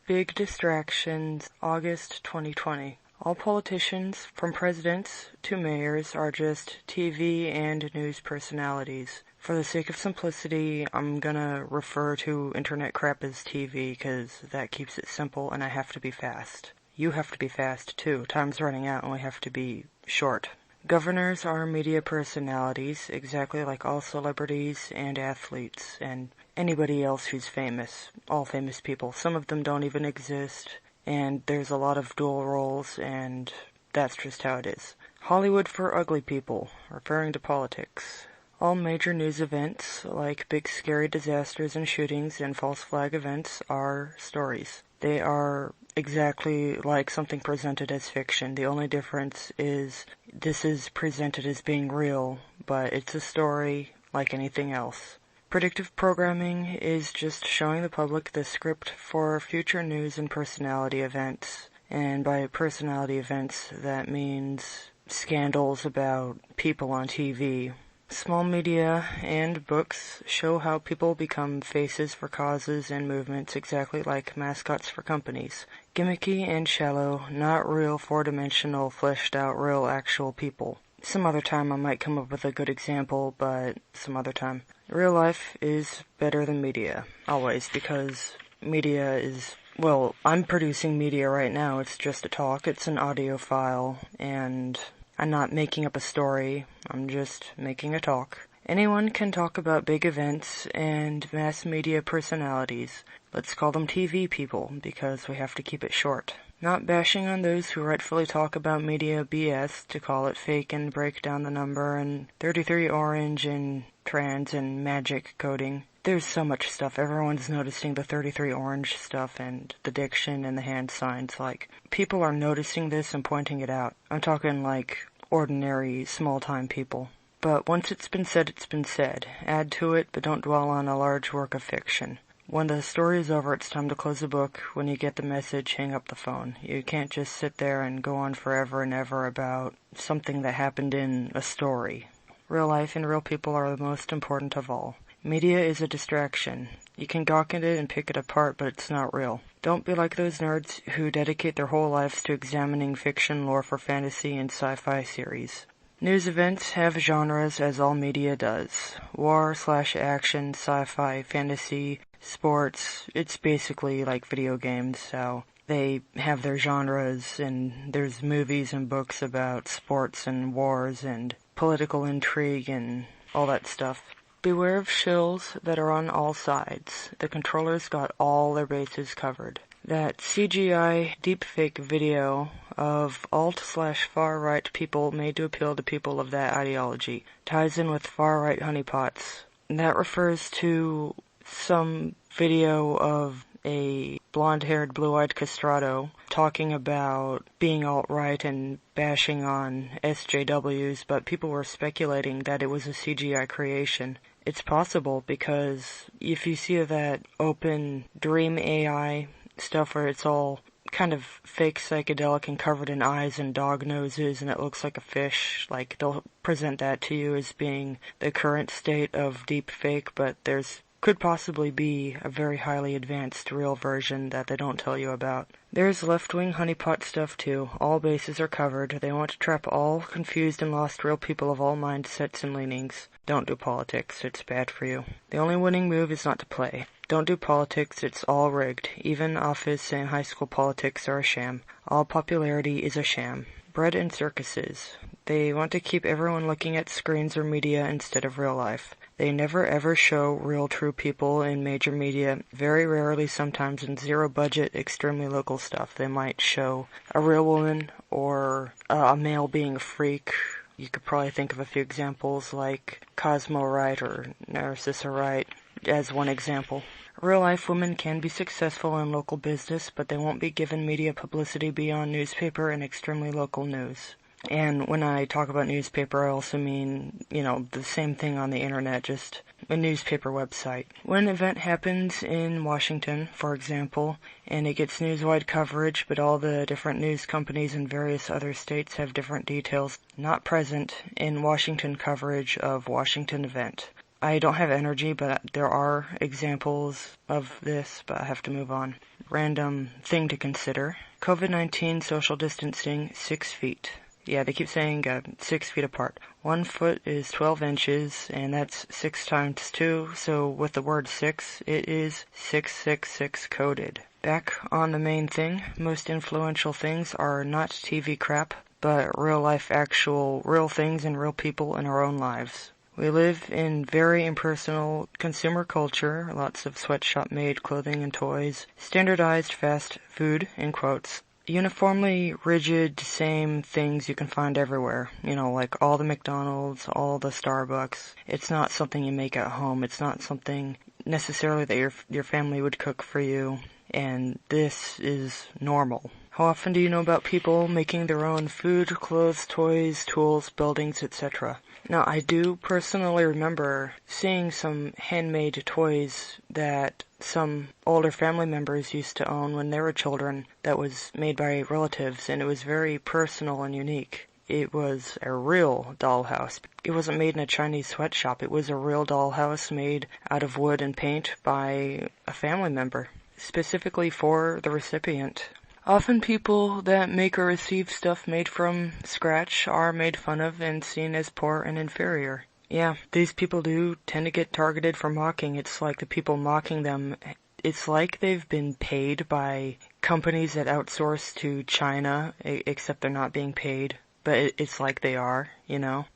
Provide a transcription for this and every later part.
Big Distractions, August 2020. All politicians, from presidents to mayors, are just TV and news personalities. For the sake of simplicity, I'm gonna refer to internet crap as TV because that keeps it simple and I have to be fast. You have to be fast too. Time's running out and we have to be short. Governors are media personalities, exactly like all celebrities and athletes and anybody else who's famous. All famous people. Some of them don't even exist, and there's a lot of dual roles, and that's just how it is. Hollywood for ugly people, referring to politics. All major news events, like big scary disasters and shootings and false flag events, are stories. They are exactly like something presented as fiction. The only difference is this is presented as being real, but it's a story like anything else. Predictive programming is just showing the public the script for future news and personality events. And by personality events, that means scandals about people on TV. Small media and books show how people become faces for causes and movements exactly like mascots for companies. Gimmicky and shallow, not real four-dimensional, fleshed-out, real actual people. Some other time I might come up with a good example, but some other time. Real life is better than media, always, because media is, well, I'm producing media right now. It's just a talk, it's an audio file, and I'm not making up a story, I'm just making a talk. Anyone can talk about big events and mass media personalities. Let's call them TV people, because we have to keep it short. Not bashing on those who rightfully talk about media BS to call it fake and break down the number and 33 orange and trans and magic coding. There's so much stuff. Everyone's noticing the 33 orange stuff and the diction and the hand signs. Like, people are noticing this and pointing it out. I'm talking like ordinary, small-time people. But once it's been said, it's been said. Add to it, but don't dwell on a large work of fiction. When the story is over, it's time to close the book. When you get the message, hang up the phone. You can't just sit there and go on forever and ever about something that happened in a story. Real life and real people are the most important of all. Media is a distraction. You can gawk at it and pick it apart, but it's not real. Don't be like those nerds who dedicate their whole lives to examining fiction lore for fantasy and sci-fi series. News events have genres, as all media does. War/action, sci-fi, fantasy, sports. It's basically like video games, so they have their genres, and there's movies and books about sports and wars and political intrigue and all that stuff. Beware of shills that are on all sides. The controllers got all their bases covered. That CGI deepfake video of alt/far-right people made to appeal to people of that ideology ties in with far-right honeypots. That refers to some video of a blonde-haired, blue-eyed castrato talking about being alt-right and bashing on SJWs, but people were speculating that it was a CGI creation. It's possible because if you see that open Dream AI stuff where it's all kind of fake psychedelic and covered in eyes and dog noses and it looks like a fish, like they'll present that to you as being the current state of deep fake, but there's could possibly be a very highly advanced real version that they don't tell you about. There's left-wing honeypot stuff too. All bases are covered. They want to trap all confused and lost real people of all mindsets and leanings. Don't do politics. It's bad for you. The only winning move is not to play. Don't do politics. It's all rigged. Even office and high school politics are a sham. All popularity is a sham. Bread and circuses. They want to keep everyone looking at screens or media instead of real life. They never ever show real true people in major media, very rarely sometimes in zero budget, extremely local stuff. They might show a real woman or a male being a freak. You could probably think of a few examples like Cosmo Wright or Narcissa Wright as one example. Real life women can be successful in local business, but they won't be given media publicity beyond newspaper and extremely local news. And when I talk about newspaper, I also mean, the same thing on the internet, just a newspaper website. When an event happens in Washington, for example, and it gets news-wide coverage, but all the different news companies in various other states have different details not present in Washington coverage of Washington event. I don't have energy, but there are examples of this, but I have to move on. Random thing to consider. COVID-19 social distancing, 6 feet. Yeah, they keep saying 6 feet apart. 1 foot is 12 inches, and that's 6 times 2, so with the word 6, it is 666 coded. Back on the main thing, most influential things are not TV crap, but real life actual real things and real people in our own lives. We live in very impersonal consumer culture, lots of sweatshop-made clothing and toys, standardized fast food, in quotes, uniformly rigid, same things you can find everywhere. Like all the McDonald's, all the Starbucks. It's not something you make at home. It's not something necessarily that your family would cook for you. And this is normal. How often do you know about people making their own food, clothes, toys, tools, buildings, etc.? Now, I do personally remember seeing some handmade toys that some older family members used to own when they were children that was made by relatives, and it was very personal and unique. It was a real dollhouse. It wasn't made in a Chinese sweatshop. It was a real dollhouse made out of wood and paint by a family member, specifically for the recipient. Often people that make or receive stuff made from scratch are made fun of and seen as poor and inferior. Yeah, these people do tend to get targeted for mocking. It's like the people mocking them, it's like they've been paid by companies that outsource to China, except they're not being paid. But it's like they are,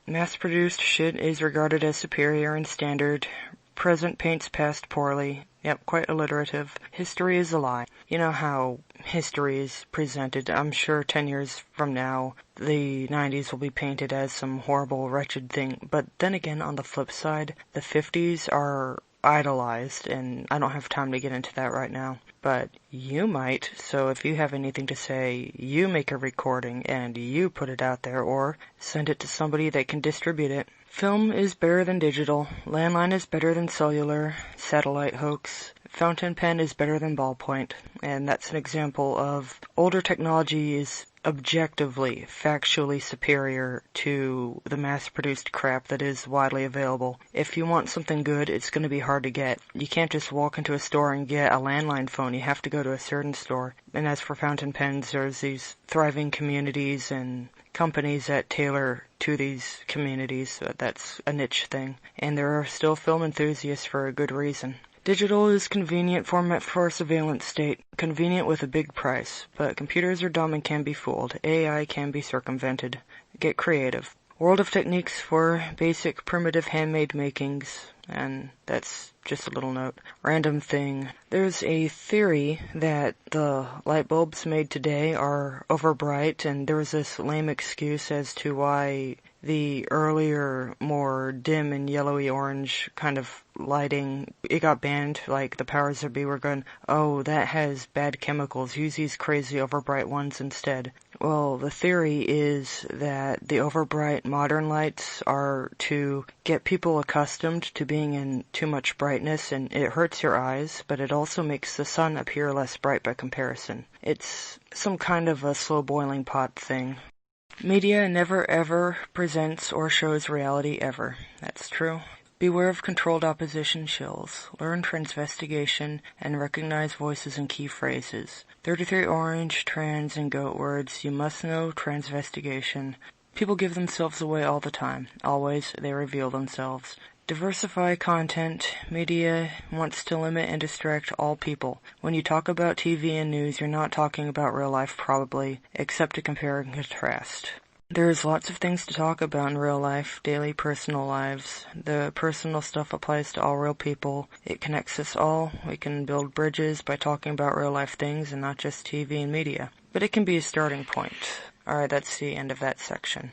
Mass-produced shit is regarded as superior and standard. Present paints past poorly. Yep, quite alliterative. History is a lie. You know how history is presented. I'm sure 10 years from now, the 90s will be painted as some horrible, wretched thing. But then again, on the flip side, the 50s are idolized, and I don't have time to get into that right now. But you might, so if you have anything to say, you make a recording and you put it out there, or send it to somebody that can distribute it. Film is better than digital, landline is better than cellular, satellite hoax, fountain pen is better than ballpoint, and that's an example of older technology is objectively, factually superior to the mass-produced crap that is widely available. If you want something good, it's going to be hard to get. You can't just walk into a store and get a landline phone. You have to go to a certain store. And as for fountain pens, there's these thriving communities and companies that tailor to these communities. So that's a niche thing. And there are still film enthusiasts for a good reason. Digital is convenient format for a surveillance state, convenient with a big price, but computers are dumb and can be fooled. AI can be circumvented. Get creative. World of techniques for basic primitive handmade makings, and that's just a little note. Random thing. There's a theory that the light bulbs made today are overbright, and there was this lame excuse as to why the earlier, more dim and yellowy orange kind of lighting, it got banned. Like the powers that be were going, oh, that has bad chemicals, use these crazy overbright ones instead. Well, the theory is that the overbright modern lights are to get people accustomed to being in too much brightness, and it hurts your eyes, but it also makes the sun appear less bright by comparison. It's some kind of a slow boiling pot thing. Media never ever presents or shows reality ever. That's true. Beware of controlled opposition shills. Learn transvestigation and recognize voices and key phrases. 33 orange, trans, and goat words. You must know transvestigation. People give themselves away all the time. Always, they reveal themselves. Diversify content. Media wants to limit and distract all people. When you talk about TV and news, you're not talking about real life probably, except to compare and contrast. There's lots of things to talk about in real life, daily personal lives. The personal stuff applies to all real people. It connects us all. We can build bridges by talking about real life things and not just TV and media. But it can be a starting point. Alright, that's the end of that section.